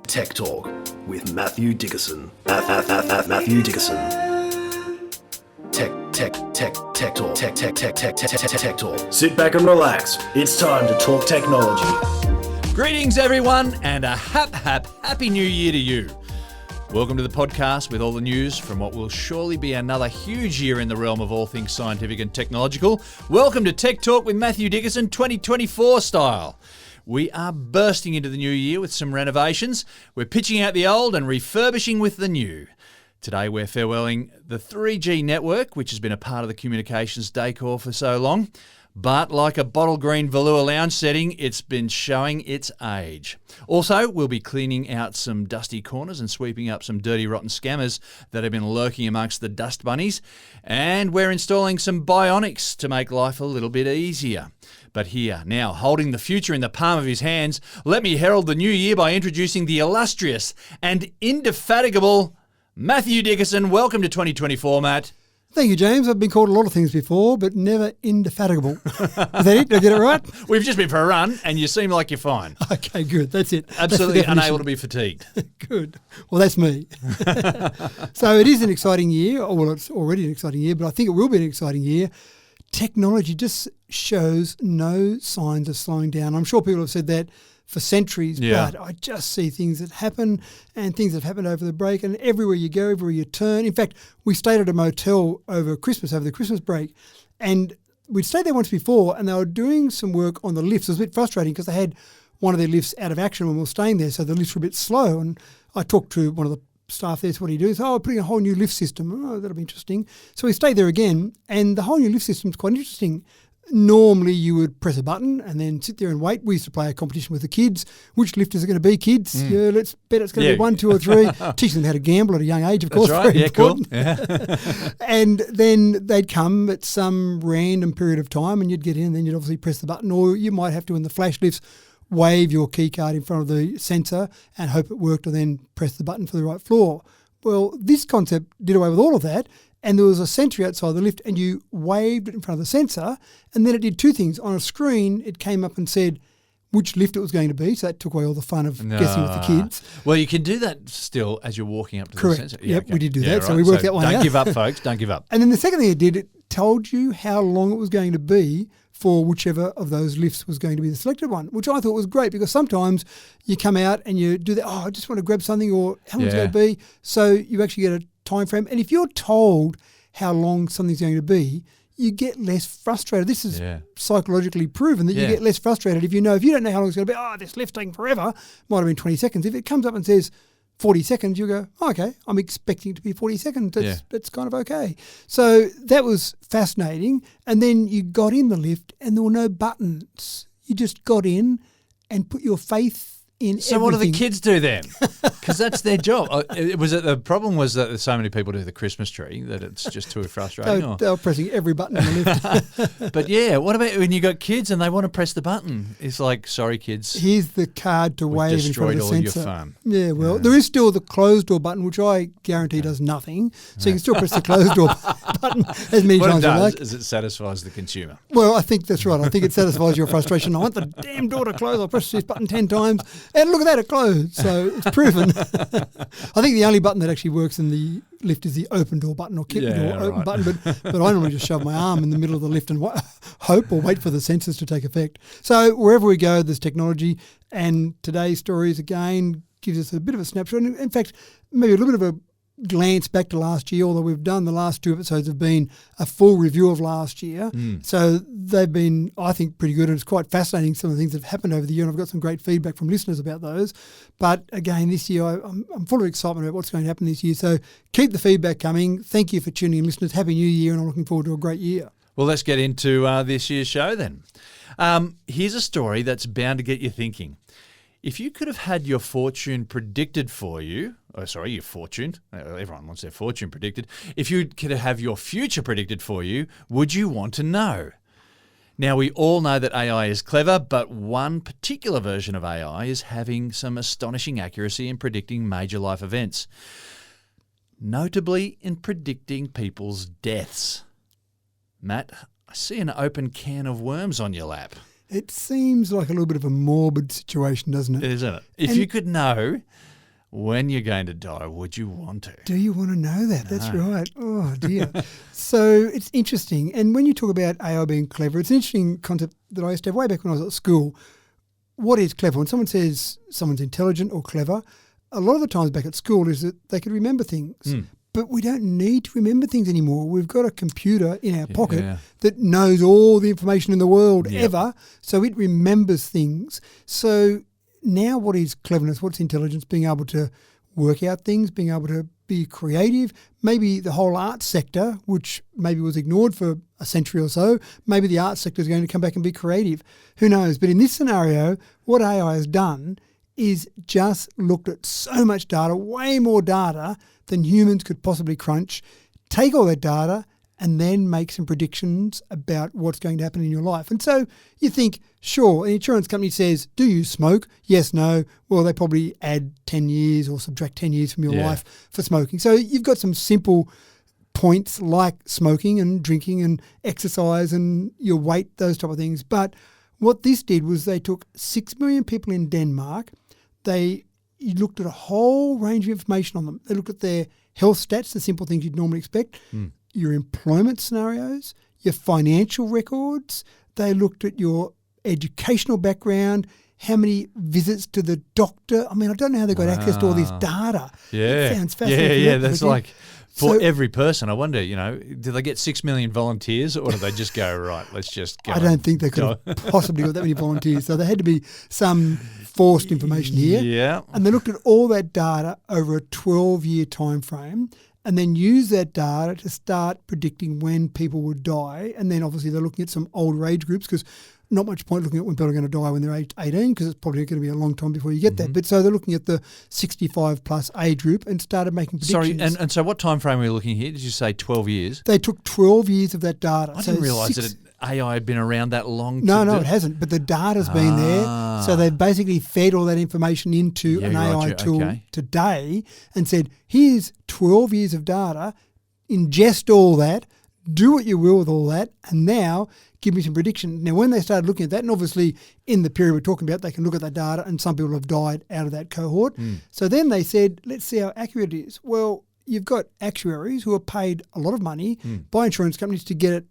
Tech Talk with Matthew Dickerson. Matthew Dickerson. Tech Talk. Sit back and relax. It's time to talk technology. Greetings, everyone, and a happy new year to you. Welcome to the podcast with all the news from what will surely be another huge year in the realm of all things scientific and technological. Welcome to Tech Talk with Matthew Dickerson 2024 style. We are bursting into the new year with some renovations. We're pitching out the old and refurbishing with the new. Today we're farewelling the 3G network, which has been a part of the communications decor for so long. But like a bottle green velour lounge setting, it's been showing its age. Also, we'll be cleaning out some dusty corners and sweeping up some dirty, rotten scammers that have been lurking amongst the dust bunnies. And we're installing some Bionics to make life a little bit easier. But here, now, holding the future in the palm of his hands, let me herald the new year by introducing the illustrious and indefatigable Matthew Dickerson. Welcome to 2024, Matt. Thank you, James. I've been called a lot of things before, but never indefatigable. Is that it? Did I get it right? We've just been for a run, and you seem like you're fine. Okay, good. That's it. Absolutely unable to be fatigued. Good. Well, that's me. So it is an exciting year. Well, it's already an exciting year, but I think it will be an exciting year. Technology just shows no signs of slowing down. I'm sure people have said that for centuries, but I just see things that happen and things that have happened over the break, and everywhere you go, everywhere you turn. In fact, we stayed at a motel over the Christmas break, and we'd stayed there once before, and they were doing some work on the lifts. It was a bit frustrating because they had one of their lifts out of action when we were staying there, so the lifts were a bit slow. And I talked to one of the staff there, so what do you do? So, we're putting a whole new lift system. Oh, that'll be interesting. So we stayed there again, and the whole new lift system is quite interesting. Normally you would press a button and then sit there and wait. We used to play a competition with the kids. Which lift is it going to be, kids? Yeah, let's bet it's going to be 1, 2 or 3. Teaching them how to gamble at a young age, of course. That's right. Very important. Cool. Yeah. And then they'd come at some random period of time and you'd get in and then you'd obviously press the button, or you might have to, in the flash lifts, wave your key card in front of the sensor and hope it worked, and then press the button for the right floor. Well, this concept did away with all of that. And there was a sensor outside the lift, and you waved it in front of the sensor, and then it did two things. On a screen, it came up and said which lift it was going to be, so that took away all the fun of guessing with the kids. Well, you can do that still as you're walking up to Correct. the sensor. Yep, okay. We did do that, so we worked that one out. Don't give up, folks. Don't give up. And then the second thing it did, it told you how long it was going to be for whichever of those lifts was going to be the selected one, which I thought was great, because sometimes you come out and you do that, I just want to grab something, or how long it's going to be. So you actually get a time frame. And if you're told how long something's going to be, you get less frustrated. This is psychologically proven that you get less frustrated if you don't know how long it's going to be. This lift's taking forever. Might have been 20 seconds. If it comes up and says 40 seconds, you go, okay, I'm expecting it to be 40 seconds. That's kind of okay. So that was fascinating. And then you got in the lift and there were no buttons. You just got in and put your faith in so everything. What do the kids do then? Because that's their job. The problem was that so many people do the Christmas tree that it's just too frustrating. They were pressing every button on the lift. But what about when you got kids and they want to press the button? It's like, sorry kids. Here's the card to wave in front of the sensor. Destroyed all your fun. Yeah, well, there is still the closed door button, which I guarantee does nothing. So you can still press the closed door button as many times as you like. What it does is it satisfies the consumer. Well, I think that's right. I think it satisfies your frustration. I want the damn door to close. I'll press this button 10 times. And look at that, it closed. So it's proven. I think the only button that actually works in the lift is the open door button, or keep the door open button. But I normally just shove my arm in the middle of the lift and hope or wait for the sensors to take effect. So wherever we go, there's technology. And today's stories, again, gives us a bit of a snapshot. In fact, maybe a little bit of a glance back to last year, although we've done the last 2 episodes have been a full review of last year. So they've been, I think, pretty good, and it's quite fascinating some of the things that have happened over the year, and I've got some great feedback from listeners about those. But again, this year I'm full of excitement about what's going to happen this year, so keep the feedback coming. Thank you for tuning in, listeners. Happy New Year, and I'm looking forward to a great year. Well, let's get into this year's show then. Here's a story that's bound to get you thinking. If you could have had your fortune predicted for you, your fortune, everyone wants their fortune predicted. If you could have your future predicted for you, would you want to know? Now, we all know that AI is clever, but one particular version of AI is having some astonishing accuracy in predicting major life events, notably in predicting people's deaths. Matt, I see an open can of worms on your lap. It seems like a little bit of a morbid situation, doesn't it? Isn't it? If you could know when you're going to die, would you want to? Do you want to know that? That's right. Oh, dear. So it's interesting. And when you talk about AI being clever, it's an interesting concept that I used to have way back when I was at school. What is clever? When someone says someone's intelligent or clever, a lot of the times back at school is that they could remember things. But we don't need to remember things anymore. We've got a computer in our pocket that knows all the information in the world ever, so it remembers things. So now what is cleverness? What's intelligence? Being able to work out things, being able to be creative. Maybe the whole arts sector, which maybe was ignored for a century or so, maybe the arts sector is going to come back and be creative. Who knows? But in this scenario, what AI has done is just looked at so much data, way more data than humans could possibly crunch, take all that data and then make some predictions about what's going to happen in your life. And so you think, sure, an insurance company says, do you smoke? Yes, no. Well, they probably add 10 years or subtract 10 years from your life for smoking. So you've got some simple points like smoking and drinking and exercise and your weight, those type of things. But what this did was they took 6 million people in Denmark. You looked at a whole range of information on them. They looked at their health stats, the simple things you'd normally expect, your employment scenarios, your financial records. They looked at your educational background, how many visits to the doctor. I mean, I don't know how they got access to all this data. Yeah. It sounds fascinating. Yeah. That's like for every person. I wonder, do they get 6 million volunteers or do they just go, right, let's just go? I don't think they could have possibly got that many volunteers. So there had to be some forced information here. Yeah. And they looked at all that data over a 12-year time frame and then used that data to start predicting when people would die. And then obviously they're looking at some older age groups because not much point looking at when people are going to die when they're age 18 because it's probably going to be a long time before you get that. But so they're looking at the 65 plus age group and started making predictions. Sorry, and so what time frame are we looking here? Did you say 12 years? They took 12 years of that data. I didn't realise that AI had been around that long. No, it hasn't. But the data's been there. So they've basically fed all that information into an AI tool today and said, here's 12 years of data, ingest all that, do what you will with all that, and now give me some prediction. Now, when they started looking at that, and obviously in the period we're talking about, they can look at that data and some people have died out of that cohort. So then they said, let's see how accurate it is. Well, you've got actuaries who are paid a lot of money by insurance companies to get it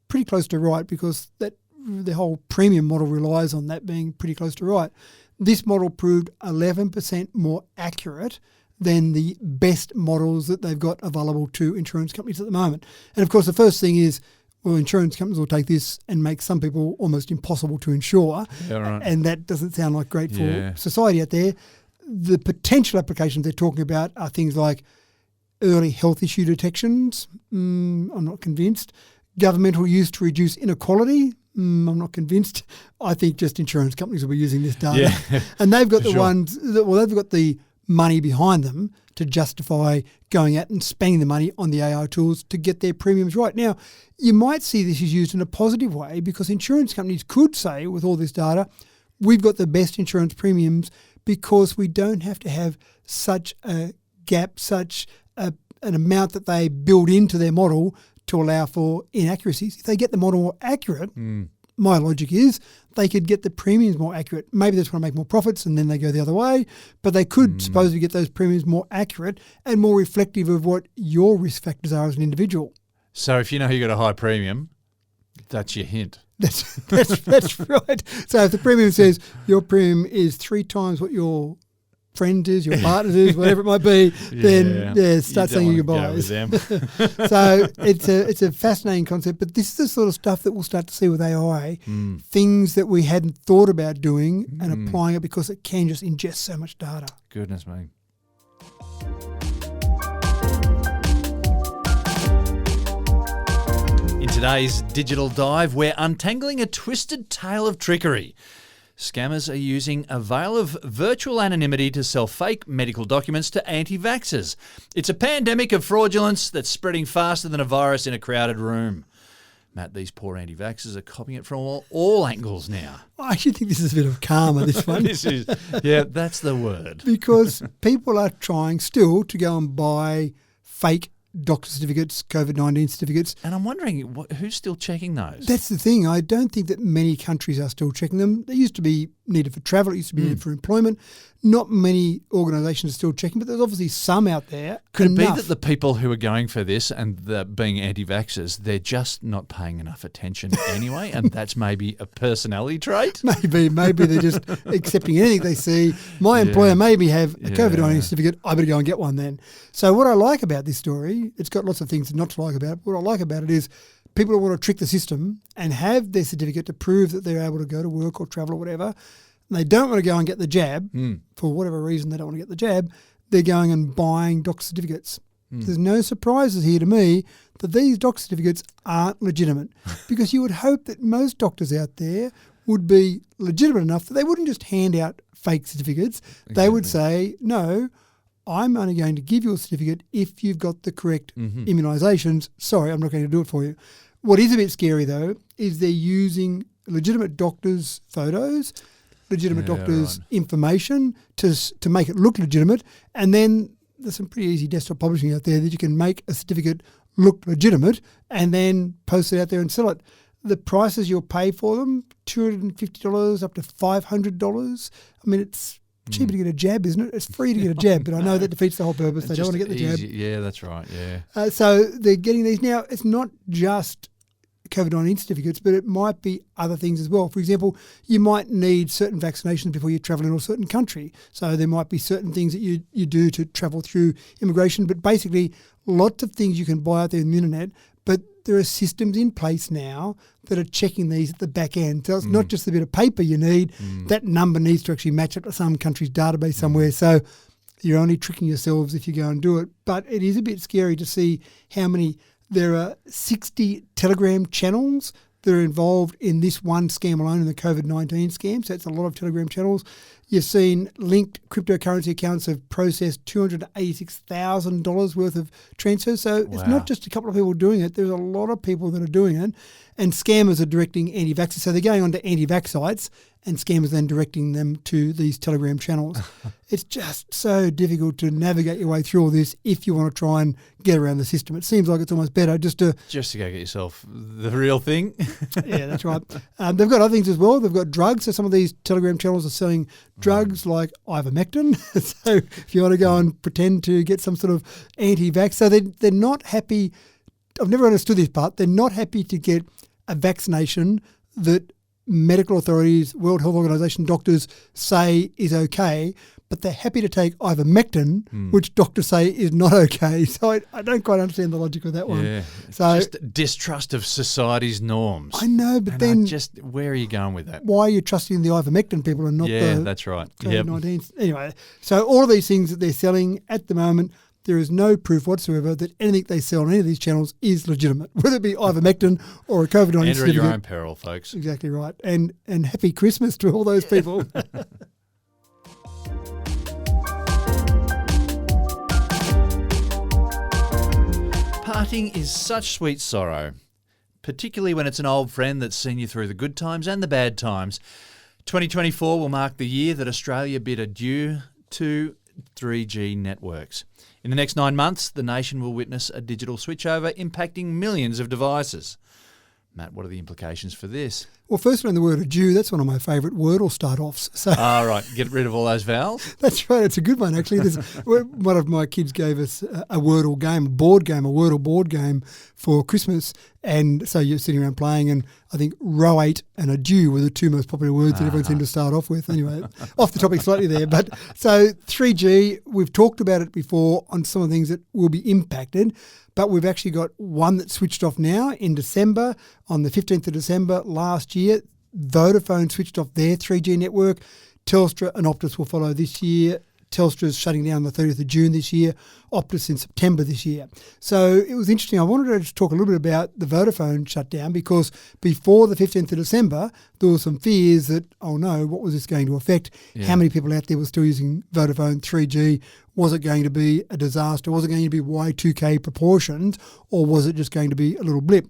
pretty close to right because the whole premium model relies on that being pretty close to right. This model proved 11% more accurate than the best models that they've got available to insurance companies at the moment. And of course, the first thing is, well, insurance companies will take this and make some people almost impossible to insure. Yeah, right. And that doesn't sound like great for society out there. The potential applications they're talking about are things like early health issue detections. I'm not convinced. Governmental use to reduce inequality. I'm not convinced. I think just insurance companies will be using this data. Yeah. And they've got they've got the money behind them to justify going out and spending the money on the AI tools to get their premiums right. Now, you might see this is used in a positive way because insurance companies could say with all this data, we've got the best insurance premiums because we don't have to have such a gap, such an amount that they build into their model to allow for inaccuracies. If they get the model more accurate, my logic is they could get the premiums more accurate. Maybe they just want to make more profits and then they go the other way, but they could supposedly get those premiums more accurate and more reflective of what your risk factors are as an individual. So if you know you got a high premium, that's your hint. That's right. So if the premium says your premium is 3 times what your friend is, your partner is, whatever it might be, then start saying your goodbyes. So it's a fascinating concept, but this is the sort of stuff that we'll start to see with AI, things that we hadn't thought about doing and applying it because it can just ingest so much data. Goodness me. In today's Digital Dive, we're untangling a twisted tale of trickery. Scammers are using a veil of virtual anonymity to sell fake medical documents to anti-vaxxers. It's a pandemic of fraudulence that's spreading faster than a virus in a crowded room. Matt, these poor anti-vaxxers are copying it from all angles now. I actually think this is a bit of karma, this one. That's the word. Because people are trying still to go and buy fake doctor certificates, COVID-19 certificates. And I'm wondering, who's still checking those? That's the thing. I don't think that many countries are still checking them. There used to be needed for travel. It used to be needed for employment. Not many organisations are still checking, but there's obviously some out there. Could it be enough. that the people who are going for this and being anti-vaxxers, they're just not paying enough attention anyway, and that's maybe a personality trait? Maybe they're just accepting anything they see. My employer made me have a COVID-19 certificate. I better go and get one then. So what I like about this story, it's got lots of things not to like about it. What I like about it is people who want to trick the system and have their certificate to prove that they're able to go to work or travel or whatever, and they don't want to go and get the jab, for whatever reason they don't want to get the jab, they're going and buying doctor certificates. There's no surprises here to me that these doctor certificates aren't legitimate, because you would hope that most doctors out there would be legitimate enough that they wouldn't just hand out fake certificates. Exactly. They would say, no, I'm only going to give you a certificate if you've got the correct immunisations. Sorry, I'm not going to do it for you. What is a bit scary, though, is they're using legitimate doctors' photos, legitimate doctors' information to make it look legitimate, and then there's some pretty easy desktop publishing out there that you can make a certificate look legitimate and then post it out there and sell it. The prices you'll pay for them, $250 up to $500. I mean, it's cheaper to get a jab, isn't it? It's free to get a jab, but I know that defeats the whole purpose. They don't want to get the jab. Yeah, that's right, yeah. So they're getting these. Now, it's not just COVID-19 certificates, but it might be other things as well. For example, you might need certain vaccinations before you travel into a certain country. So there might be certain things that you do to travel through immigration, but basically lots of things you can buy out there on the internet, but there are systems in place now that are checking these at the back end. So it's not just a bit of paper you need. That number needs to actually match up to some country's database somewhere. So you're only tricking yourselves if you go and do it. But it is a bit scary to see how many. There are 60 Telegram channels that are involved in this one scam alone, in the COVID-19 scam. So it's a lot of Telegram channels. You've seen linked cryptocurrency accounts have processed $286,000 worth of transfers. So it's not just a couple of people doing it. There's a lot of people that are doing it. And scammers are directing anti-vaxxers. So they're going onto anti-vax sites and scammers then directing them to these Telegram channels. It's just so difficult to navigate your way through all this if you want to try and get around the system. It seems like it's almost better just to go get yourself the real thing. Yeah, that's right. They've got other things as well. They've got drugs. So some of these Telegram channels are selling drugs like ivermectin. So if you want to go and pretend to get some sort of anti-vax. So they're not happy. I've never understood this part. They're not happy to get a vaccination that medical authorities, World Health Organization, doctors say is okay, but they're happy to take ivermectin, which doctors say is not okay. So I don't quite understand the logic of that one. Yeah, so just distrust of society's norms. I know, but then where are you going with that? Why are you trusting the ivermectin people and not that's right. COVID-19? Anyway, so all of these things that they're selling at the moment, there is no proof whatsoever that anything they sell on any of these channels is legitimate, whether it be ivermectin or a COVID-19 Enter at certificate. your own peril, folks. Exactly right. And happy Christmas to all those people. Parting is such sweet sorrow, particularly when it's an old friend that's seen you through the good times and the bad times. 2024 will mark the year that Australia bid adieu to 3G networks. In the next 9 months, the nation will witness a digital switchover impacting millions of devices. Matt, what are the implications for this? Well, first on the word adieu, that's one of my favourite Wordle start-offs. So right, get rid of all those vowels? That's right, it's a good one actually. One of my kids gave us a Wordle game, a Wordle board game for Christmas, and so you're sitting around playing, and I think row 8 and adieu were the two most popular words that everyone seemed to start off with. Anyway, off the topic slightly there, but so 3G, we've talked about it before on some of the things that will be impacted, but we've actually got one that switched off now in December, on the 15th of December last year. Vodafone switched off their 3G network. Telstra and Optus will follow this year. Telstra's shutting down the 30th of June this year, Optus in September this year. So it was interesting. I wanted to just talk a little bit about the Vodafone shutdown, because before the 15th of December, there were some fears that, oh no, what was this going to affect? Yeah. How many people out there were still using Vodafone 3G? Was it going to be a disaster? Was it going to be Y2K proportions, or was it just going to be a little blip?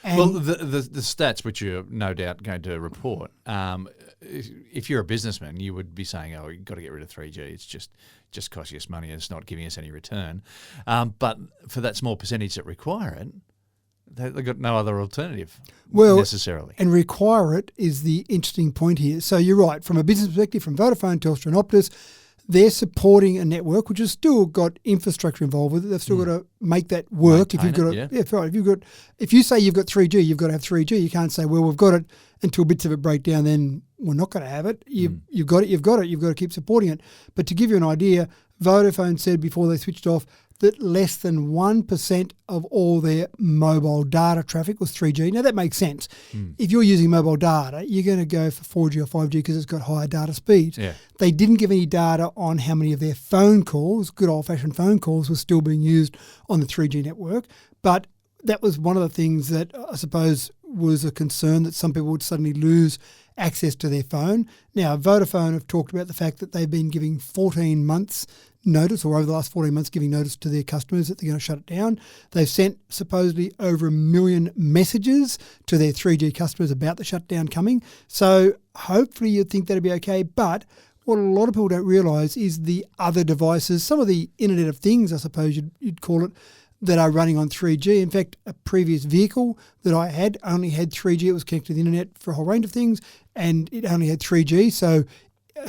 And well, the stats, which you're no doubt going to report, if you're a businessman, you would be saying, oh, you've got to get rid of 3G. It's just costing us money and it's not giving us any return. But for that small percentage that require it, They've got no other alternative necessarily. And require it is the interesting point here. So you're right. From a business perspective, from Vodafone, Telstra and Optus, they're supporting a network which has still got infrastructure involved with it. They've still got to make that work. If you say you've got 3G, you've got to have 3G. You can't say, well, we've got it until bits of it break down, then we're not going to have it. You've got it. You've got to keep supporting it. But to give you an idea, Vodafone said before they switched off that less than 1% of all their mobile data traffic was 3G. Now, that makes sense. If you're using mobile data, you're going to go for 4G or 5G because it's got higher data speeds. Yeah. They didn't give any data on how many of their phone calls, good old-fashioned phone calls, were still being used on the 3G network. But that was one of the things that I suppose was a concern, that some people would suddenly lose access to their phone. Now, Vodafone have talked about the fact that they've been giving 14 months notice, or over the last 14 months giving notice to their customers that they're going to shut it down. They've sent supposedly over 1 million messages to their 3G customers about the shutdown coming. So hopefully you'd think that'd be okay. But what a lot of people don't realise is the other devices, some of the Internet of Things, I suppose you'd call it, that are running on 3G. In fact, a previous vehicle that I had only had 3G. It was connected to the internet for a whole range of things, and it only had 3G. So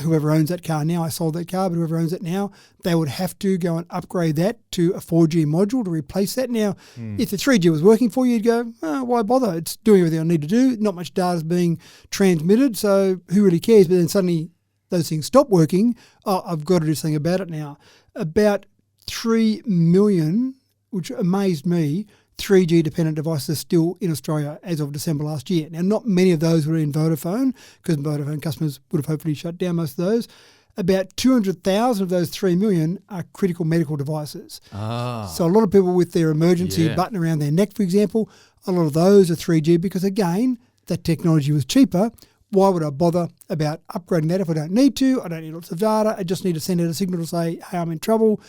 whoever owns that car now, I sold that car, but whoever owns it now, they would have to go and upgrade that to a 4G module to replace that. Now, if the 3G was working for you, you'd go, oh, why bother? It's doing everything I need to do. Not much data is being transmitted, so who really cares? But then suddenly those things stop working. Oh, I've got to do something about it now. About 3 million, which amazed me, 3G dependent devices still in Australia as of December last year. Now, not many of those were in Vodafone, because Vodafone customers would have hopefully shut down most of those. About 200,000 of those 3 million are critical medical devices. So a lot of people with their emergency button around their neck, for example, a lot of those are 3G because, again, that technology was cheaper. Why would I bother about upgrading that if I don't need to? I don't need lots of data. I just need to send out a signal to say, hey, I'm in trouble.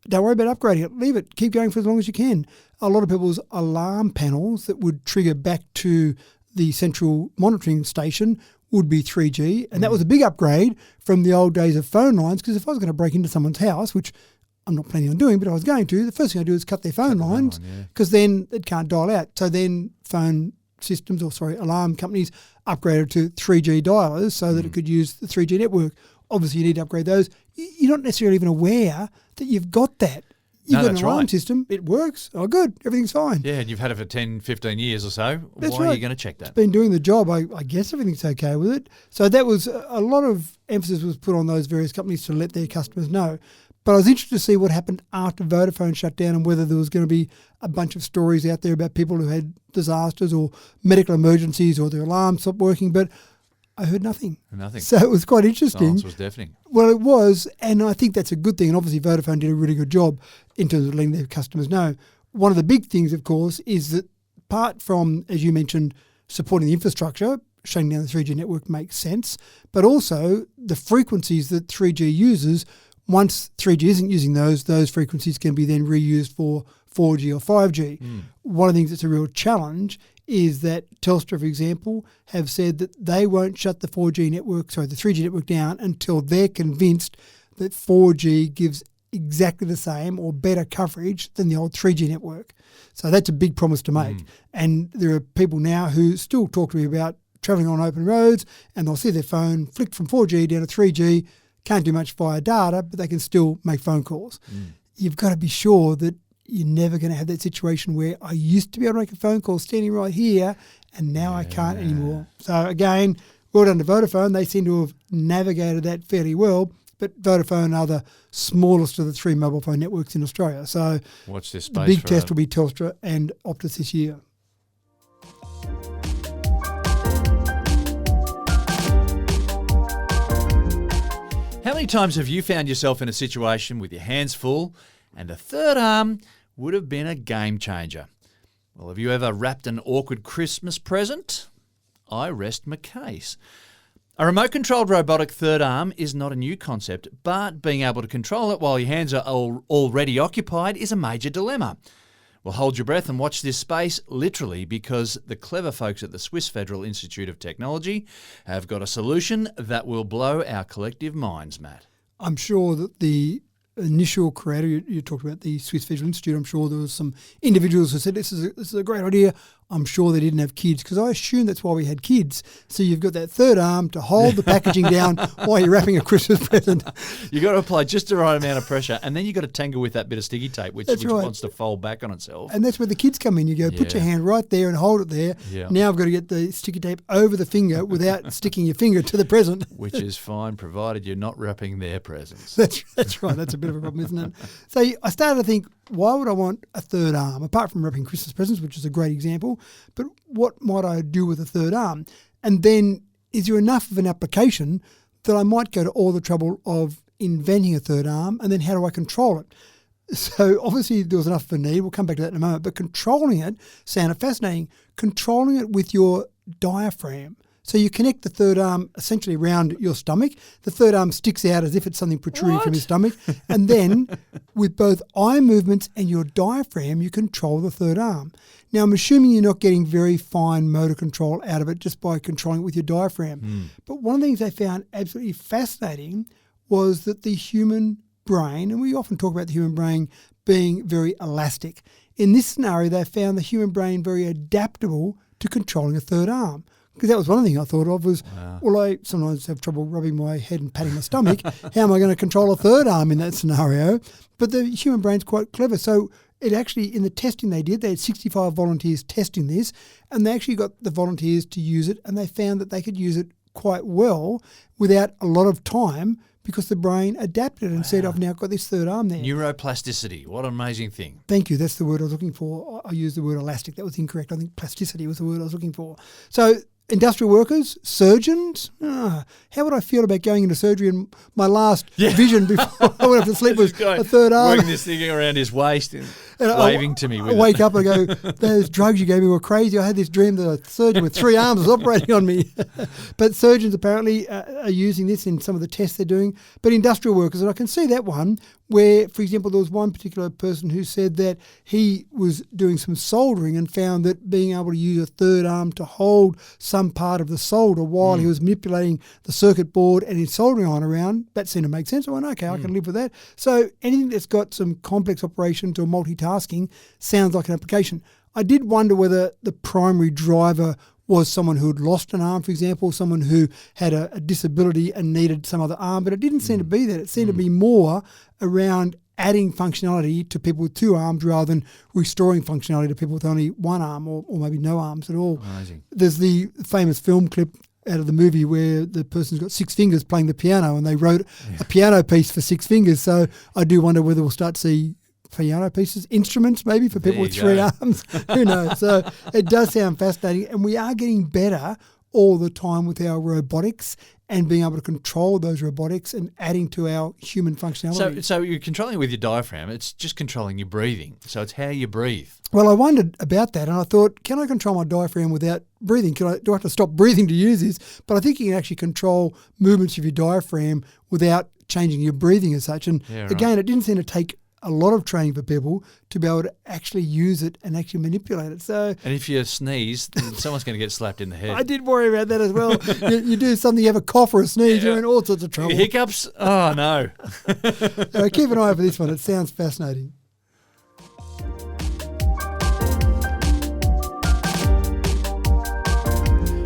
Don't worry about upgrading it. Leave it. Keep going for as long as you can. A lot of people's alarm panels that would trigger back to the central monitoring station would be 3G. And that was a big upgrade from the old days of phone lines, because if I was going to break into someone's house, which I'm not planning on doing, but I was going to, the first thing I do is cut their phone lines, because then it can't dial out. So then alarm companies upgraded to 3G dialers so that it could use the 3G network. Obviously, you need to upgrade those. You're not necessarily even aware that you've got that. You've got an alarm system. It works. Oh, good. Everything's fine. Yeah, and you've had it for 10, 15 years or so. That's Why right. are you going to check that? It's been doing the job. I guess everything's okay with it. So that was a lot of emphasis was put on those various companies to let their customers know. But I was interested to see what happened after Vodafone shut down and whether there was going to be a bunch of stories out there about people who had disasters or medical emergencies or their alarm stopped working. But I heard nothing. Nothing. So it was quite interesting. Silence was deafening. Well, it was, and I think that's a good thing. And obviously Vodafone did a really good job in terms of letting their customers know. One of the big things, of course, is that apart from, as you mentioned, supporting the infrastructure, shutting down the 3G network makes sense, but also the frequencies that 3G uses, once 3G isn't using those frequencies can be then reused for 4G or 5G. One of the things that's a real challenge is that Telstra, for example, have said that they won't shut the 3G network down until they're convinced that 4G gives exactly the same or better coverage than the old 3G network. So that's a big promise to make. And there are people now who still talk to me about travelling on open roads, and they'll see their phone flicked from 4G down to 3G, can't do much via data, but they can still make phone calls. You've got to be sure that you're never going to have that situation where I used to be able to make a phone call standing right here and now I can't anymore. So again, well done to Vodafone. They seem to have navigated that fairly well, but Vodafone are the smallest of the 3 mobile phone networks in Australia. So watch this space. The big test will be Telstra and Optus this year. How many times have you found yourself in a situation with your hands full and a third arm would have been a game changer? Well, have you ever wrapped an awkward Christmas present? I rest my case. A remote-controlled robotic third arm is not a new concept, but being able to control it while your hands are already occupied is a major dilemma. Well, hold your breath and watch this space, literally, because the clever folks at the Swiss Federal Institute of Technology have got a solution that will blow our collective minds, Matt. I'm sure that the initial creator, you talked about the Swiss Visual Institute. I'm sure there was some individuals who said, this is a great idea. I'm sure they didn't have kids, because I assume that's why we had kids. So you've got that third arm to hold the packaging down while you're wrapping a Christmas present. You got to apply just the right amount of pressure, and then you got to tangle with that bit of sticky tape, which Right. wants to fold back on itself. And that's where the kids come in. You go, put your hand right there and hold it there. Yeah. Now I've got to get the sticky tape over the finger without sticking your finger to the present. Which is fine, provided you're not wrapping their presents. That's right. That's a bit of a problem, isn't it? So I started to think, why would I want a third arm, apart from wrapping Christmas presents, which is a great example, but what might I do with a third arm? And then, is there enough of an application that I might go to all the trouble of inventing a third arm, and then how do I control it? So obviously there was enough of a need. We'll come back to that in a moment. But controlling it sounded fascinating. Controlling it with your diaphragm. So you connect the third arm essentially around your stomach. The third arm sticks out as if it's something protruding from your stomach. And then with both eye movements and your diaphragm, you control the third arm. Now, I'm assuming you're not getting very fine motor control out of it just by controlling it with your diaphragm. But one of the things they found absolutely fascinating was that the human brain, and we often talk about the human brain being very elastic. In this scenario, they found the human brain very adaptable to controlling a third arm. Because that was one thing I thought of was, well, I sometimes have trouble rubbing my head and patting my stomach. How am I going to control a third arm in that scenario? But the human brain's quite clever. So it actually, in the testing they did, they had 65 volunteers testing this, and they actually got the volunteers to use it, and they found that they could use it quite well without a lot of time, because the brain adapted and said, I've now got this third arm there. Neuroplasticity. What an amazing thing. Thank you. That's the word I was looking for. I used the word elastic. That was incorrect. I think plasticity was the word I was looking for. So industrial workers, surgeons, how would I feel about going into surgery and my last vision before I went off to sleep was a third arm? Working this thing around his waist and waving to me with I wake up and I go, those drugs you gave me were crazy. I had this dream that a surgeon with 3 arms was operating on me. But surgeons apparently are using this in some of the tests they're doing. But industrial workers, and I can see that one where, for example, there was one particular person who said that he was doing some soldering and found that being able to use a third arm to hold some part of the solder while he was manipulating the circuit board and his soldering iron around, that seemed to make sense. I went, okay, I can live with that. So anything that's got some complex operations or multitasking sounds like an application. I did wonder whether the primary driver was someone who had lost an arm, for example, someone who had a disability and needed some other arm, but it didn't seem to be that. It seemed to be more around adding functionality to people with 2 arms rather than restoring functionality to people with only 1 arm or maybe no arms at all. Amazing. There's the famous film clip out of the movie where the person's got 6 fingers playing the piano and they wrote a piano piece for 6 fingers. So I do wonder whether we'll start to see piano pieces, instruments maybe for people with 3 arms. Who knows? So it does sound fascinating, and we are getting better all the time with our robotics and being able to control those robotics and adding to our human functionality. So you're controlling it with your diaphragm. It's just controlling your breathing. So it's how you breathe. Well, I wondered about that, and I thought, can I control my diaphragm without breathing? Do I have to stop breathing to use this? But I think you can actually control movements of your diaphragm without changing your breathing as such. And again, it didn't seem to take a lot of training for people to be able to actually use it and actually manipulate it. So, and if you sneeze, someone's going to get slapped in the head. I did worry about that as well. you do something, you have a cough or a sneeze, you're in all sorts of trouble. Hiccups? Oh, no. Keep an eye out for this one. It sounds fascinating.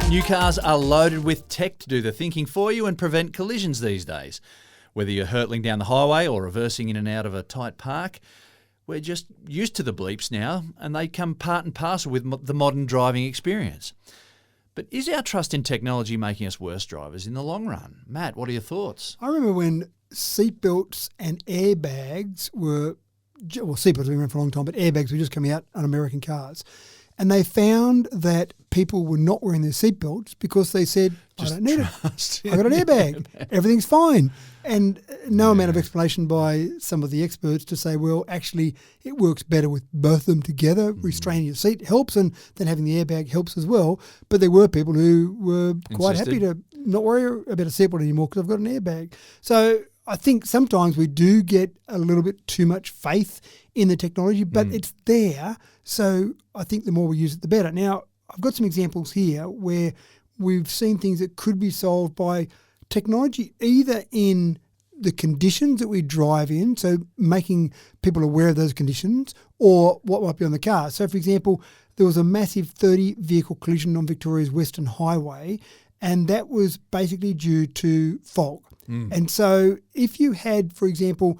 New cars are loaded with tech to do the thinking for you and prevent collisions these days. Whether you're hurtling down the highway or reversing in and out of a tight park, we're just used to the bleeps now, and they come part and parcel with the modern driving experience. But is our trust in technology making us worse drivers in the long run? Matt, what are your thoughts? I remember when seatbelts and airbags were, well, seatbelts have been around for a long time, but airbags were just coming out on American cars. And they found that people were not wearing their seatbelts because they said, I don't need it. I got an airbag. Everything's fine. And no amount of explanation by some of the experts to say, well, actually, it works better with both of them together. Restraining your seat helps, and then having the airbag helps as well. But there were people who were quite happy to not worry about a seatbelt anymore because I've got an airbag. So I think sometimes we do get a little bit too much faith in the technology, but it's there. So I think the more we use it, the better. Now, I've got some examples here where we've seen things that could be solved by technology, either in the conditions that we drive in, so making people aware of those conditions, or what might be on the car. So, for example, there was a massive 30-vehicle collision on Victoria's Western Highway, and that was basically due to fog. And so if you had, for example,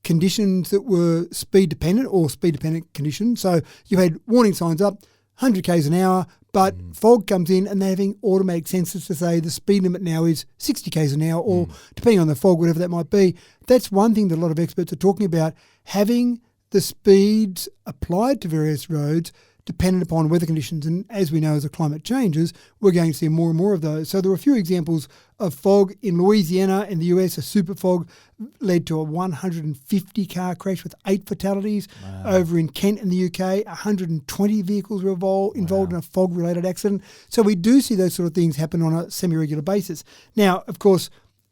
conditions that were speed-dependent or speed-dependent conditions, so you had warning signs up, 100 k's an hour, but fog comes in and they're having automatic sensors to say the speed limit now is 60 k's an hour, or depending on the fog, whatever that might be. That's one thing that a lot of experts are talking about, having the speeds applied to various roads dependent upon weather conditions. And as we know, as the climate changes, we're going to see more and more of those. So there were a few examples of fog in Louisiana in the US. A super fog led to a 150-car crash with 8 fatalities. Wow. Over in Kent in the UK, 120 vehicles were involved in a fog-related accident. So we do see those sort of things happen on a semi-regular basis. Now, of course,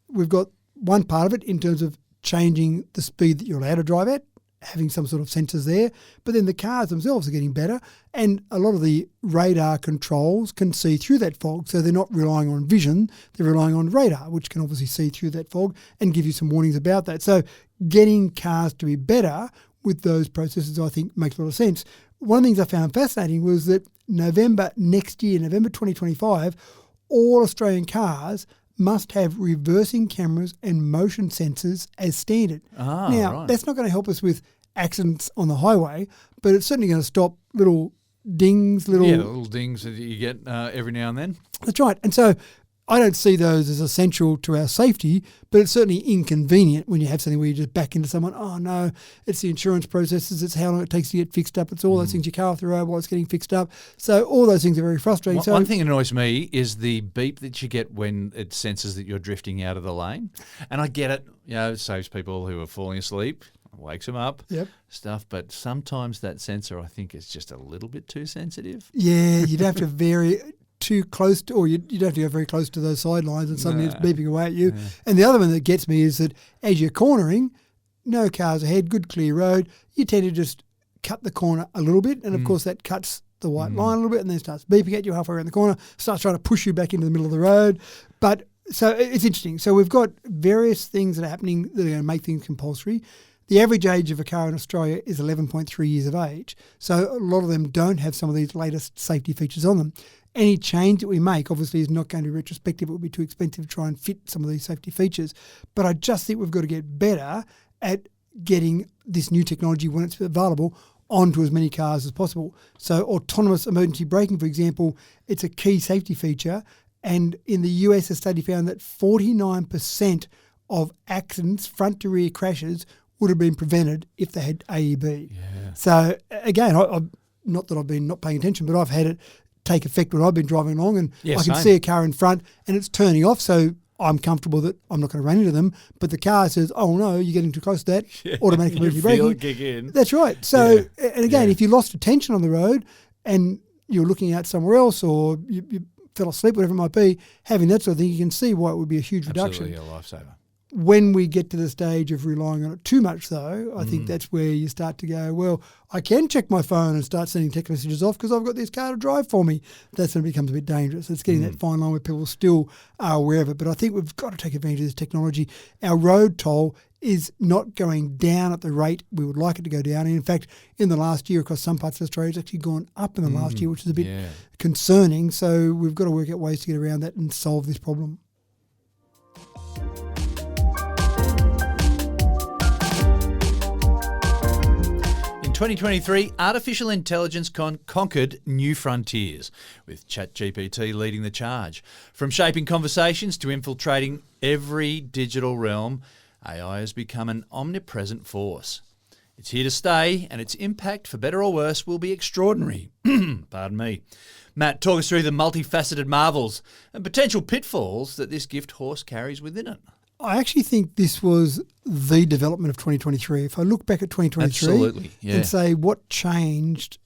we've got one part of it in terms of changing the speed that you're allowed to drive at, having some sort of sensors there, but then the cars themselves are getting better, and a lot of the radar controls can see through that fog, so they're not relying on vision, they're relying on radar, which can obviously see through that fog and give you some warnings about that. So getting cars to be better with those processes, I think, makes a lot of sense. One of the things I found fascinating was that November next year, November 2025, all Australian cars must have reversing cameras and motion sensors as standard. Now, that's not going to help us with accidents on the highway, but it's certainly going to stop little dings, little dings that you get every now and then. That's right. And so I don't see those as essential to our safety, but it's certainly inconvenient when you have something where you just back into someone. Oh, no, it's the insurance processes. It's how long it takes to get fixed up. It's all those things, your car off the road while it's getting fixed up. So all those things are very frustrating. One thing that annoys me is the beep that you get when it senses that you're drifting out of the lane. And I get it. It saves people who are falling asleep, wakes them up, stuff. But sometimes that sensor, I think, is just a little bit too sensitive. Yeah, you'd have to vary too close to, or you'd have to go very close to those sidelines and suddenly it's beeping away at you. Yeah. And the other one that gets me is that as you're cornering, no cars ahead, good clear road, you tend to just cut the corner a little bit, and of course that cuts the white line a little bit, and then starts beeping at you halfway around the corner, starts trying to push you back into the middle of the road. But so it's interesting. So we've got various things that are happening that are going to make things compulsory. The average age of a car in Australia is 11.3 years of age. So a lot of them don't have some of these latest safety features on them. Any change that we make obviously is not going to be retrospective. It would be too expensive to try and fit some of these safety features. But I just think we've got to get better at getting this new technology, when it's available, onto as many cars as possible. So autonomous emergency braking, for example, it's a key safety feature. And in the US, a study found that 49% of accidents, front to rear crashes, would have been prevented if they had AEB. Yeah. So again, I not that I've been not paying attention, but I've had it take effect when I've been driving along, and I can see a car in front and it's turning off, so I'm comfortable that I'm not going to run into them. But the car says, "Oh no, you're getting too close to that." Automatic emergency braking. It kick in. That's right. So, and again, if you lost attention on the road and you're looking out somewhere else, or you fell asleep, whatever it might be, having that sort of thing, you can see why it would be a huge reduction. Absolutely a lifesaver. When we get to the stage of relying on it too much, though, I think that's where you start to go, well, I can check my phone and start sending text messages off because I've got this car to drive for me. That's when it becomes a bit dangerous. It's getting that fine line where people still are aware of it. But I think we've got to take advantage of this technology. Our road toll is not going down at the rate we would like it to go down. And in fact, in the last year, across some parts of Australia, it's actually gone up in the last year, which is a bit concerning. So we've got to work out ways to get around that and solve this problem. In 2023, artificial intelligence conquered new frontiers, with ChatGPT leading the charge. From shaping conversations to infiltrating every digital realm, AI has become an omnipresent force. It's here to stay, and its impact, for better or worse, will be extraordinary. Pardon me. Matt, talk us through the multifaceted marvels and potential pitfalls that this gift horse carries within it. I actually think this was the development of 2023. If I look back at 2023 and say what changed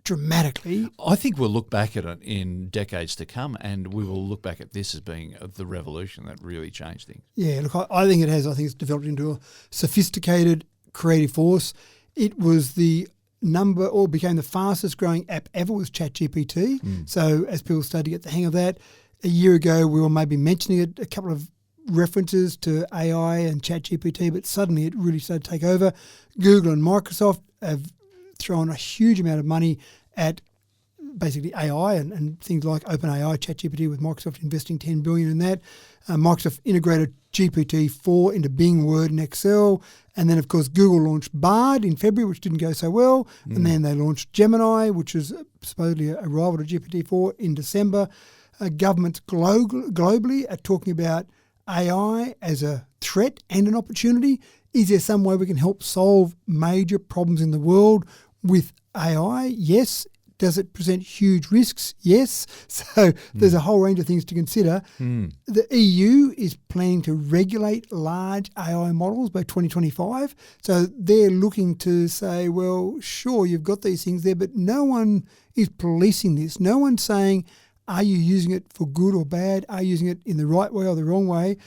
dramatically. I think we'll look back at it in decades to come, and we will look back at this as being the revolution that really changed things. Yeah, look, I think it has. I think it's developed into a sophisticated, creative force. It was became the fastest growing app ever was ChatGPT. So as people started to get the hang of that, a year ago we were maybe mentioning it. A couple of references to AI and ChatGPT, but suddenly it really started to take over. Google and Microsoft have thrown a huge amount of money at basically AI and things like OpenAI, ChatGPT, with Microsoft investing $10 billion in that. Microsoft integrated GPT-4 into Bing, Word and Excel. And then, of course, Google launched Bard in February, which didn't go so well. And then they launched Gemini, which is supposedly a rival to GPT-4, in December. Governments globally are talking about AI as a threat and an opportunity. Is there some way we can help solve major problems in the world with AI? Yes. Does it present huge risks? Yes. So there's a whole range of things to consider. The EU is planning to regulate large AI models by 2025. So they're looking to say, well, sure, you've got these things there, but no one is policing this. No one's saying, are you using it for good or bad? Are you using it in the right way or the wrong way?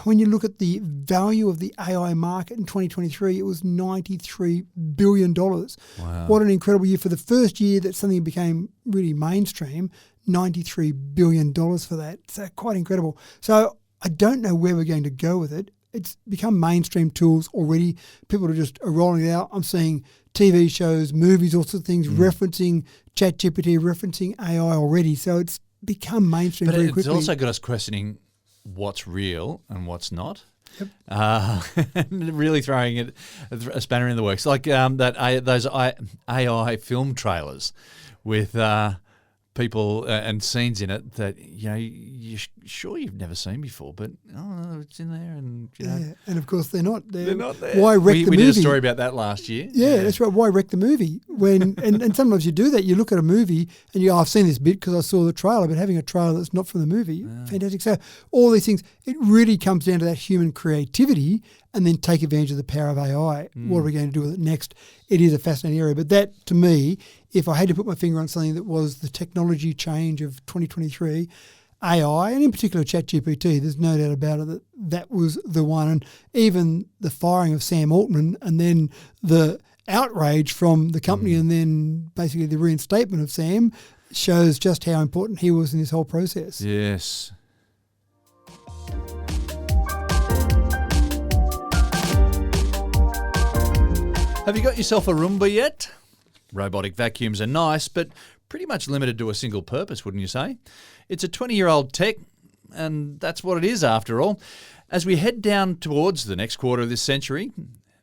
When you look at the value of the AI market in 2023, it was $93 billion. Wow. What an incredible year. For the first year that something became really mainstream, $93 billion for that. So quite incredible. So I don't know where we're going to go with it. It's become mainstream tools already. People are just rolling it out. I'm seeing TV shows, movies, all sorts of things referencing ChatGPT, referencing AI already. So it's become mainstream very quickly. But it's also got us questioning what's real and what's not. Really throwing a spanner in the works, like those AI film trailers with people and scenes in it that you're sure you've never seen before, but it's in there, and and of course they're not there. They're not there. Why wreck the movie? We did a story about that last year. Yeah, that's right. Why wreck the movie when and sometimes you do that. You look at a movie and I've seen this bit because I saw the trailer, but having a trailer that's not from the movie, fantastic. So all these things, it really comes down to that human creativity, and then take advantage of the power of AI. What are we going to do with it next? It is a fascinating area. But that, to me, if I had to put my finger on something that was the technology change of 2023, AI, and in particular ChatGPT, there's no doubt about it that was the one. And even the firing of Sam Altman and then the outrage from the company and then basically the reinstatement of Sam shows just how important he was in this whole process. Yes. Have you got yourself a Roomba yet? Robotic vacuums are nice, but pretty much limited to a single purpose, wouldn't you say? It's a 20-year-old tech, and that's what it is after all. As we head down towards the next quarter of this century,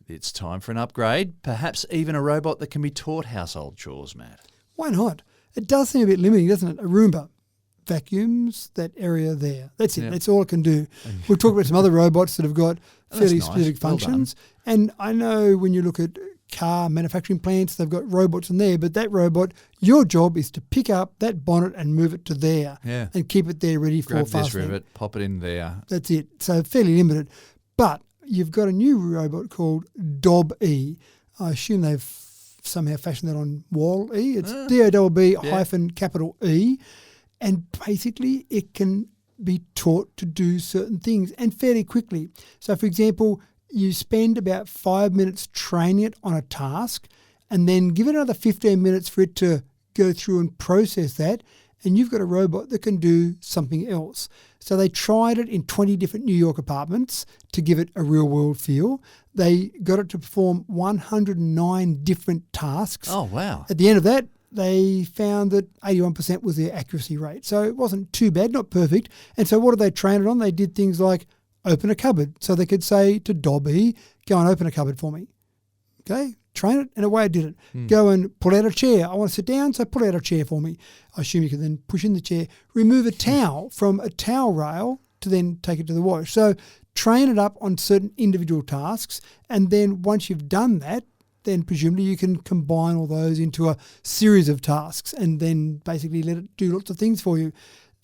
it's time for an upgrade, perhaps even a robot that can be taught household chores, Matt. Why not? It does seem a bit limiting, doesn't it? A Roomba vacuums that area there. That's it. Yeah. That's all it can do. We've talked about some other robots that have got fairly nice. specific Well functions. And I know when you look at car manufacturing plants, they've got robots in there, but that robot, your job is to pick up that bonnet and move it to there and keep it there ready for Grab fastening. this rivet, pop it in there. That's it. So fairly limited. But you've got a new robot called Dobb-E. I assume they've somehow fashioned that on Wall-E. It's D-O-B-B hyphen capital E. And basically it can be taught to do certain things and fairly quickly. So, for example, you spend about 5 minutes training it on a task and then give it another 15 minutes for it to go through and process that, and you've got a robot that can do something else. So they tried it in 20 different New York apartments to give it a real-world feel. They got it to perform 109 different tasks. Oh, wow. At the end of that, they found that 81% was their accuracy rate. So it wasn't too bad, not perfect. And so what did they train it on? They did things like open a cupboard. So they could say to Dobb-E, go and open a cupboard for me. Okay, train it, and away it did it. Go and pull out a chair. I want to sit down, so pull out a chair for me. I assume you can then push in the chair. Remove a towel from a towel rail to then take it to the wash. So train it up on certain individual tasks, and then once you've done that, then presumably you can combine all those into a series of tasks and then basically let it do lots of things for you.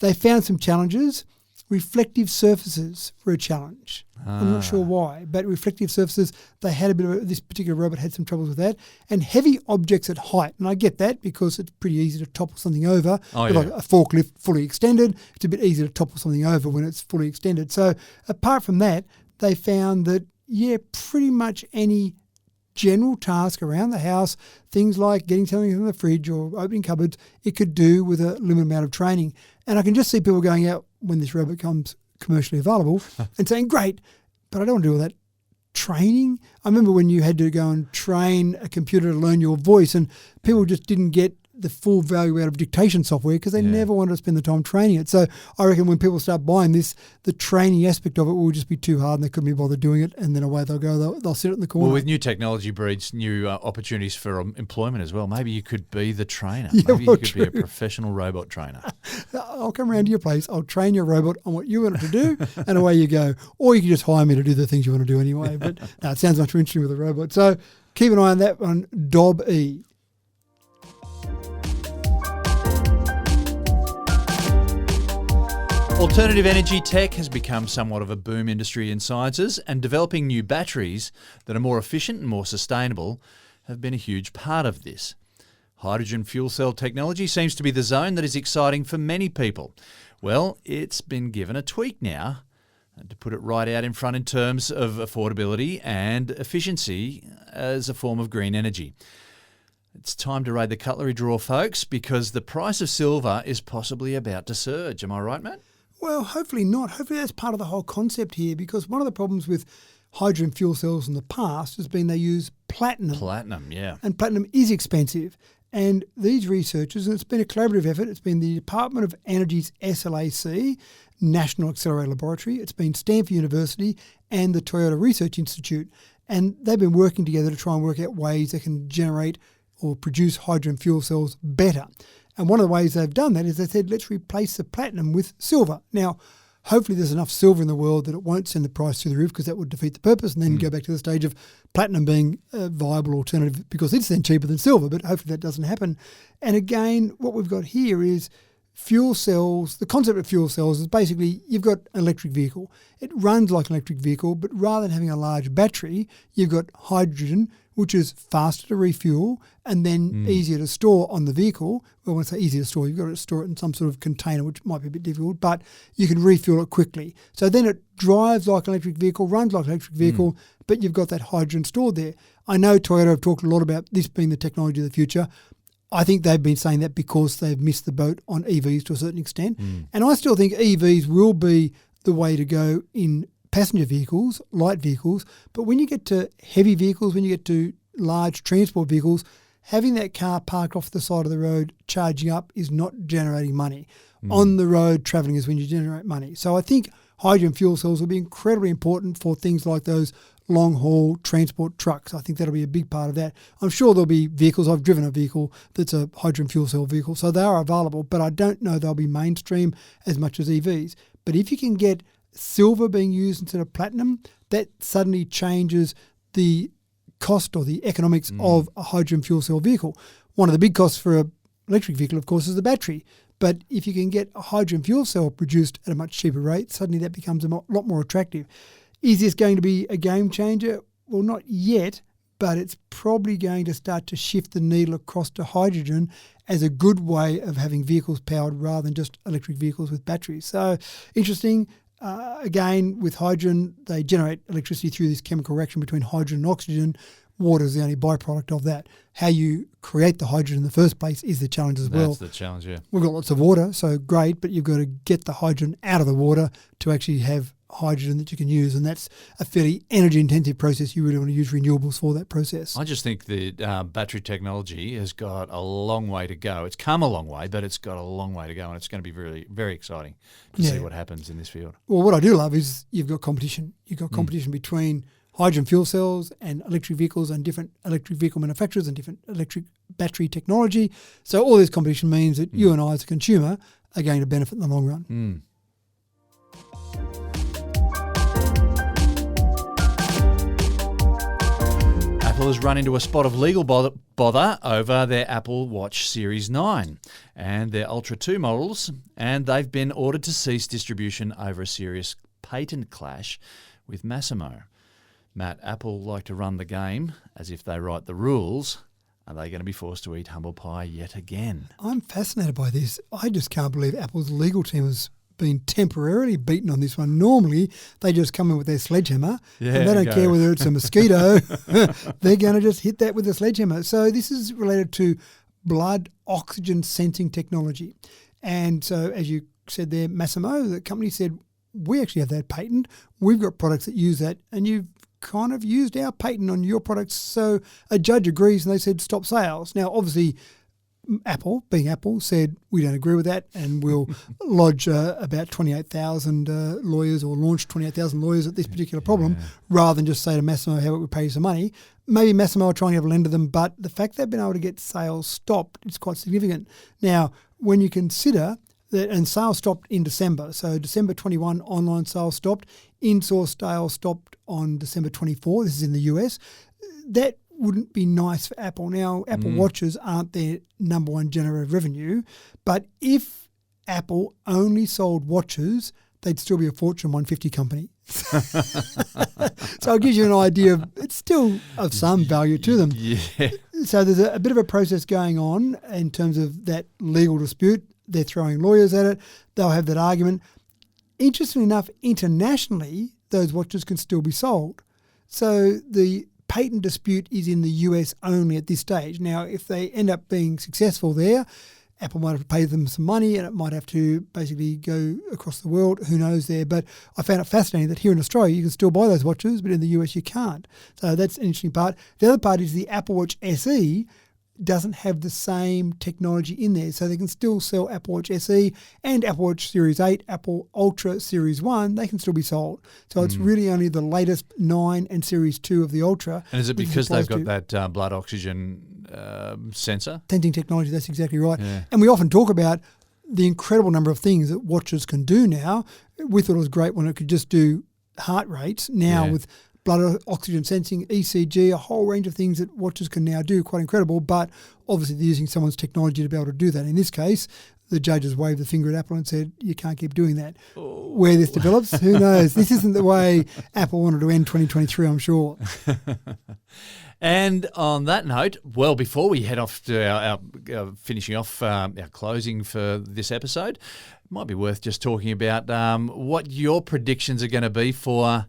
They found some challenges. Reflective surfaces were a challenge. I'm not sure why, but reflective surfaces, they had a bit of this particular robot had some troubles with that. And heavy objects at height, and I get that because it's pretty easy to topple something over. Like a forklift fully extended, it's a bit easier to topple something over when it's fully extended. So apart from that, they found that, pretty much any general task around the house, things like getting something from the fridge or opening cupboards, it could do with a limited amount of training. And I can just see people going out when this robot comes commercially available and saying, great, but I don't want to do all that training. I remember when you had to go and train a computer to learn your voice, and people just didn't get the full value out of dictation software because they never wanted to spend the time training it. So I reckon when people start buying this, the training aspect of it will just be too hard and they couldn't be bothered doing it, and then away they'll go. They'll sit in the corner. Well, with new technology breeds new opportunities for employment as well. Maybe you could be the trainer. Maybe you could be a professional robot trainer. I'll come around to your place. I'll train your robot on what you want it to do, and away you go. Or you can just hire me to do the things you want to do anyway. But no, it sounds much more interesting with a robot. So keep an eye on that one, Dobb-E. Alternative energy tech has become somewhat of a boom industry in sciences, and developing new batteries that are more efficient and more sustainable have been a huge part of this. Hydrogen fuel cell technology seems to be the zone that is exciting for many people. Well, it's been given a tweak now, to put it right out in front in terms of affordability and efficiency as a form of green energy. It's time to raid the cutlery drawer, folks, because the price of silver is possibly about to surge. Am I right, Matt? Well, hopefully not. Hopefully that's part of the whole concept here, because one of the problems with hydrogen fuel cells in the past has been they use platinum. Platinum, yeah. And platinum is expensive. And these researchers, and it's been a collaborative effort, it's been the Department of Energy's SLAC, National Accelerator Laboratory, it's been Stanford University and the Toyota Research Institute. And they've been working together to try and work out ways they can generate or produce hydrogen fuel cells better. And one of the ways they've done that is they said, let's replace the platinum with silver. Now, hopefully there's enough silver in the world that it won't send the price through the roof, because that would defeat the purpose, and then go back to the stage of platinum being a viable alternative because it's then cheaper than silver, but hopefully that doesn't happen. And again, what we've got here is fuel cells. The concept of fuel cells is basically you've got an electric vehicle. It runs like an electric vehicle, but rather than having a large battery, you've got hydrogen, which is faster to refuel and then easier to store on the vehicle. Well, when I say easier to store, you've got to store it in some sort of container, which might be a bit difficult, but you can refuel it quickly. So then it drives like an electric vehicle, runs like an electric vehicle, but you've got that hydrogen stored there. I know Toyota have talked a lot about this being the technology of the future. I think they've been saying that because they've missed the boat on EVs to a certain extent. And I still think EVs will be the way to go in passenger vehicles, light vehicles, but when you get to heavy vehicles, when you get to large transport vehicles, having that car parked off the side of the road charging up is not generating money. On the road travelling is when you generate money. So I think hydrogen fuel cells will be incredibly important for things like those long-haul transport trucks. I think that'll be a big part of that. I'm sure there'll be vehicles. I've driven a vehicle that's a hydrogen fuel cell vehicle, so they are available, but I don't know they'll be mainstream as much as EVs. But if you can get silver being used instead of platinum, that suddenly changes the cost or the economics of a hydrogen fuel cell vehicle. One of the big costs for an electric vehicle, of course, is the battery. But if you can get a hydrogen fuel cell produced at a much cheaper rate, suddenly that becomes a lot more attractive. Is this going to be a game changer? Well, not yet, but it's probably going to start to shift the needle across to hydrogen as a good way of having vehicles powered rather than just electric vehicles with batteries. So interesting. Again, with hydrogen, they generate electricity through this chemical reaction between hydrogen and oxygen. Water is the only byproduct of that. How you create the hydrogen in the first place is the challenge as well. That's the challenge, yeah. We've got lots of water, so great, but you've got to get the hydrogen out of the water to actually have hydrogen that you can use, and that's a fairly energy-intensive process. You really want to use renewables for that process. I just think the battery technology has got a long way to go. It's come a long way, but it's got a long way to go, and it's going to be really very exciting to see what happens in this field. Well, what I do love is you've got competition. You've got competition between hydrogen fuel cells and electric vehicles and different electric vehicle manufacturers and different electric battery technology. So all this competition means that you and I as a consumer are going to benefit in the long run. Apple has run into a spot of legal bother over their Apple Watch Series 9 and their Ultra 2 models, and they've been ordered to cease distribution over a serious patent clash with Massimo. Matt, Apple like to run the game as if they write the rules. Are they going to be forced to eat humble pie yet again? I'm fascinated by this. I just can't believe Apple's legal team has been temporarily beaten on this one. Normally, they just come in with their sledgehammer and they don't care whether it's a mosquito. They're going to just hit that with a sledgehammer. So this is related to blood oxygen sensing technology. And so, as you said there, Massimo, the company said, we actually have that patent. We've got products that use that, and you've kind of used our patent on your products. So a judge agrees, and they said stop sales. Now, obviously, Apple, being Apple, said we don't agree with that, and we'll lodge about 28,000 lawyers, or launch 28,000 lawyers at this particular problem, rather than just say to Massimo, how about we pay you some money. Maybe Massimo will try and have a lend to them, but the fact they've been able to get sales stopped is quite significant. Now, when you consider that, and sales stopped in December, so December 21, online sales stopped, in-source sales stopped on December 24, this is in the US, that wouldn't be nice for Apple. Now, Apple Watches aren't their number one generator of revenue, but if Apple only sold watches, they'd still be a Fortune 150 company. So it gives you an idea of, it's still of some value to them. Yeah. So there's a bit of a process going on in terms of that legal dispute. They're throwing lawyers at it. They'll have that argument. Interestingly enough, internationally, those watches can still be sold. So the patent dispute is in the US only at this stage. Now, if they end up being successful there, Apple might have to pay them some money, and it might have to basically go across the world. Who knows there? But I found it fascinating that here in Australia you can still buy those watches, but in the US you can't. So that's an interesting part. The other part is the Apple Watch SE doesn't have the same technology in there. So they can still sell Apple Watch SE and Apple Watch Series 8, Apple Ultra Series 1, they can still be sold. So it's really only the latest 9 and Series 2 of the Ultra. And is it because they've got that blood oxygen sensor? Sensing technology, that's exactly right. Yeah. And we often talk about the incredible number of things that watches can do now. We thought it was great when it could just do heart rates. Now with blood oxygen sensing, ECG, a whole range of things that watches can now do, quite incredible, but obviously they're using someone's technology to be able to do that. In this case, the judges waved the finger at Apple and said, you can't keep doing that. Where this develops, who knows? This isn't the way Apple wanted to end 2023, I'm sure. And on that note, well, before we head off to our finishing off our closing for this episode, it might be worth just talking about what your predictions are going to be for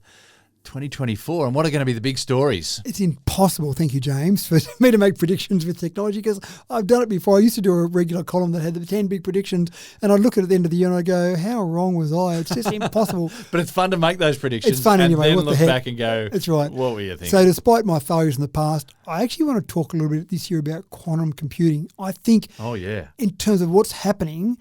2024 and what are going to be the big stories. It's impossible, thank you, James, for me to make predictions with technology, because I've done it before. I used to do a regular column that had the 10 big predictions, and I'd look at the end of the year and I'd go, how wrong was I? It's just impossible. But it's fun to make those predictions. It's fun anyway. And then what look the heck? back and go, that's right. What were you thinking? So despite my failures in the past, I actually want to talk a little bit this year about quantum computing. I think in terms of what's happening,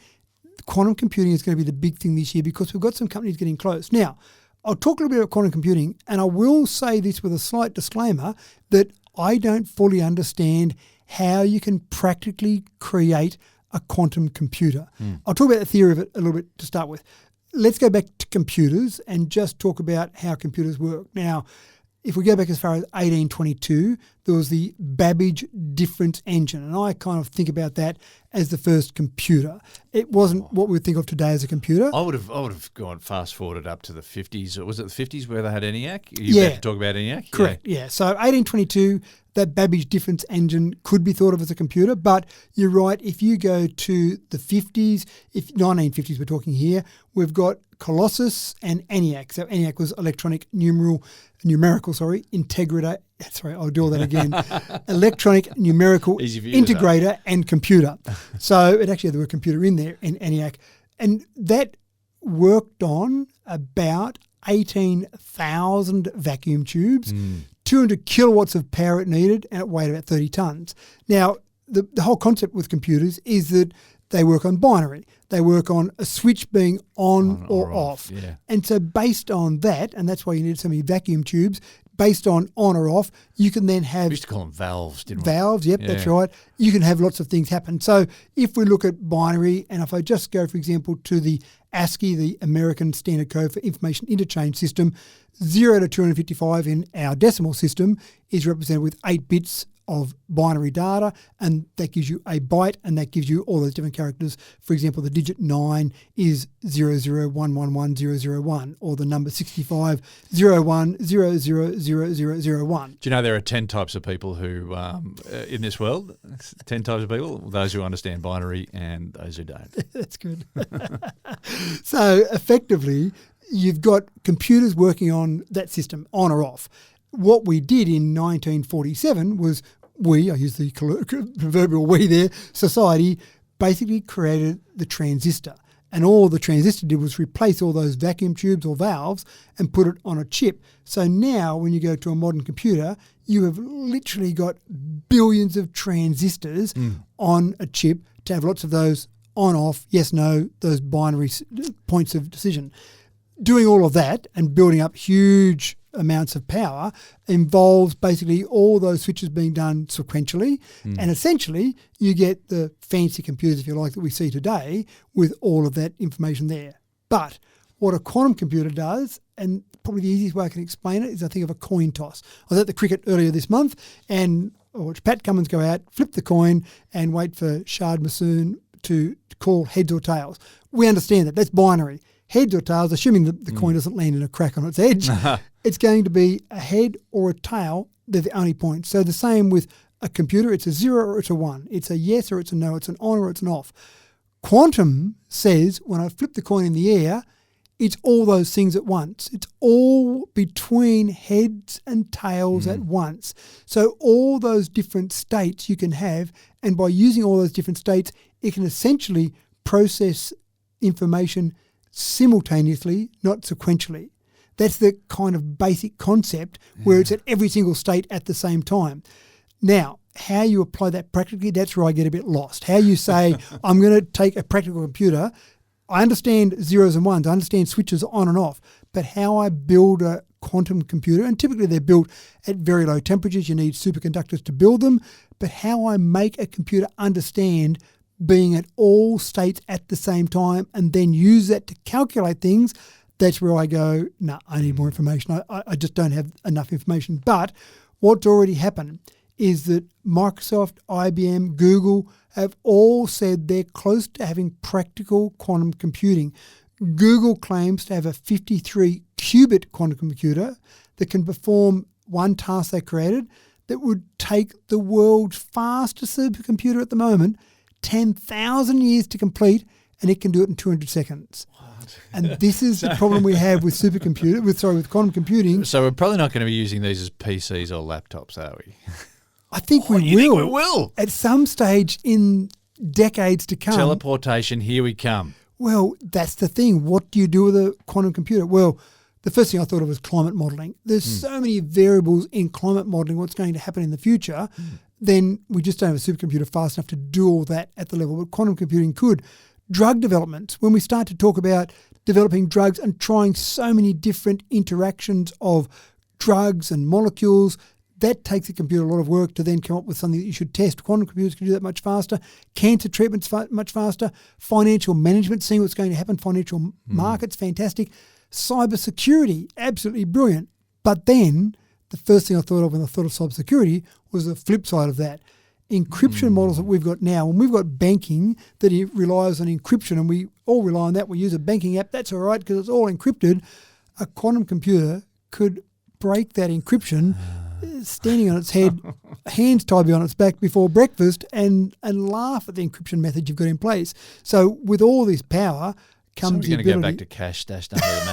quantum computing is going to be the big thing this year, because we've got some companies getting close. Now, I'll talk a little bit about quantum computing, and I will say this with a slight disclaimer that I don't fully understand how you can practically create a quantum computer. I'll talk about the theory of it a little bit to start with. Let's go back to computers and just talk about how computers work. Now, if we go back as far as 1822, there was the Babbage difference engine, and I kind of think about that as the first computer. It wasn't what we would think of today as a computer. I would have gone fast forwarded up to the 50s. Or was it the 50s where they had ENIAC? You about to talk about ENIAC? Correct, yeah. So 1822, that Babbage difference engine could be thought of as a computer, but you're right, if you go to the 50s, 1950s we're talking here, we've got Colossus and ENIAC. So ENIAC was numerical integrator. Sorry, I'll do all that again. Electronic numerical integrator and computer. So it actually had the word computer in there in ENIAC. And that worked on about 18,000 vacuum tubes, 200 kilowatts of power it needed, and it weighed about 30 tons. Now, the whole concept with computers is that they work on binary. They work on a switch being on or off. Yeah. And so based on that, and that's why you need so many vacuum tubes, based on or off, you can then have... We used to call them valves, didn't we? Valves, yep, that's right. You can have lots of things happen. So if we look at binary, and if I just go, for example, to the ASCII, the American Standard Code for Information Interchange System, 0 to 255 in our decimal system is represented with 8 bits of binary data, and that gives you a byte, and that gives you all those different characters. For example, the digit 9 is 00111001, or the number 65 01000001. Do you know there are 10 types of people who in this world? 10 types of people, those who understand binary and those who don't. That's good. So effectively, you've got computers working on that system, on or off. What we did in 1947 was I use the proverbial we there, society basically created the transistor. And all the transistor did was replace all those vacuum tubes or valves and put it on a chip. So now when you go to a modern computer, you have literally got billions of transistors on a chip to have lots of those on, off, yes, no, those binary points of decision. Doing all of that and building up huge amounts of power involves basically all those switches being done sequentially, and essentially you get the fancy computers, if you like, that we see today with all of that information there. But what a quantum computer does, and probably the easiest way I can explain it, is I think of a coin toss. I was at the cricket earlier this month and I watched Pat Cummins go out, flip the coin and wait for Shard Masoon to call heads or tails. We understand that. That's binary. Heads or tails, assuming that the coin doesn't land in a crack on its edge, it's going to be a head or a tail. They're the only points. So the same with a computer. It's a 0 or it's a 1. It's a yes or it's a no. It's an on or it's an off. Quantum says when I flip the coin in the air, it's all those things at once. It's all between heads and tails at once. So all those different states you can have, and by using all those different states, it can essentially process information simultaneously, not sequentially. That's the kind of basic concept where it's at every single state at the same time. Now, how you apply that practically, that's where I get a bit lost. How you say, I'm going to take a practical computer. I understand zeros and ones. I understand switches on and off. But how I build a quantum computer, and typically they're built at very low temperatures. You need superconductors to build them. But how I make a computer understand being at all states at the same time and then use that to calculate things, that's where I go, no, I need more information. I just don't have enough information. But what's already happened is that Microsoft, IBM, Google have all said they're close to having practical quantum computing. Google claims to have a 53-qubit quantum computer that can perform one task they created that would take the world's fastest supercomputer at the moment 10,000 years to complete, and it can do it in 200 seconds. What? And this is the problem we have with with quantum computing. So we're probably not going to be using these as PCs or laptops, are we? I think we will. At some stage in decades to come. Teleportation, here we come. Well, that's the thing. What do you do with a quantum computer? Well, the first thing I thought of was climate modelling. There's so many variables in climate modelling, what's going to happen in the future, then we just don't have a supercomputer fast enough to do all that at the level that quantum computing could. Drug development, when we start to talk about developing drugs and trying so many different interactions of drugs and molecules, that takes a computer a lot of work to then come up with something that you should test. Quantum computers can do that much faster. Cancer treatments much faster. Financial management, seeing what's going to happen. Financial markets, fantastic. Cybersecurity, absolutely brilliant. But then the first thing I thought of when I thought of cybersecurity was the flip side of that. Encryption models that we've got now, when we've got banking that relies on encryption and we all rely on that, we use a banking app, that's all right because it's all encrypted. A quantum computer could break that encryption standing on its head, hands tied behind its back before breakfast and laugh at the encryption method you've got in place. So with all this power comes the ability... So we're going to go back to cash stashed under the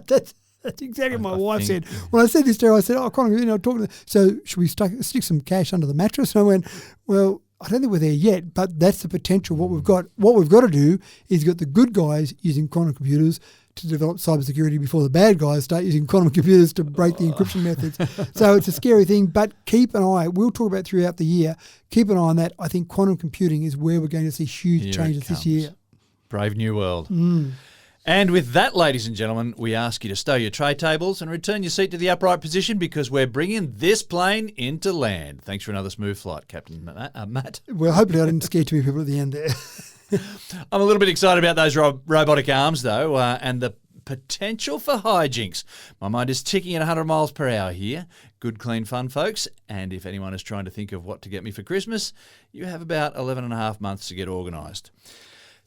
mattress? That's exactly what my wife said. When I said this to her, I said, talking to so should we stick some cash under the mattress? And I went, well, I don't think we're there yet, but that's the potential. What we've got to do is get the good guys using quantum computers to develop cybersecurity before the bad guys start using quantum computers to break the encryption methods. So it's a scary thing, but keep an eye. We'll talk about it throughout the year. Keep an eye on that. I think quantum computing is where we're going to see huge changes this year. Brave new world. And with that, ladies and gentlemen, we ask you to stow your tray tables and return your seat to the upright position because we're bringing this plane into land. Thanks for another smooth flight, Captain Matt. Well, hopefully I didn't scare too many people at the end there. I'm a little bit excited about those robotic arms, though, and the potential for hijinks. My mind is ticking at 100 miles per hour here. Good, clean fun, folks. And if anyone is trying to think of what to get me for Christmas, you have about 11 and a half months to get organised.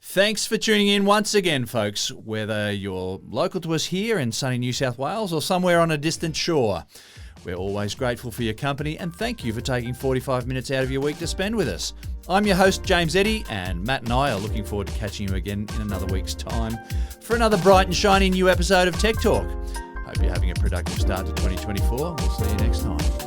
Thanks for tuning in once again, folks, whether you're local to us here in sunny New South Wales or somewhere on a distant shore. We're always grateful for your company and thank you for taking 45 minutes out of your week to spend with us. I'm your host, James Eddy, and Matt and I are looking forward to catching you again in another week's time for another bright and shiny new episode of Tech Talk. Hope you're having a productive start to 2024. We'll see you next time.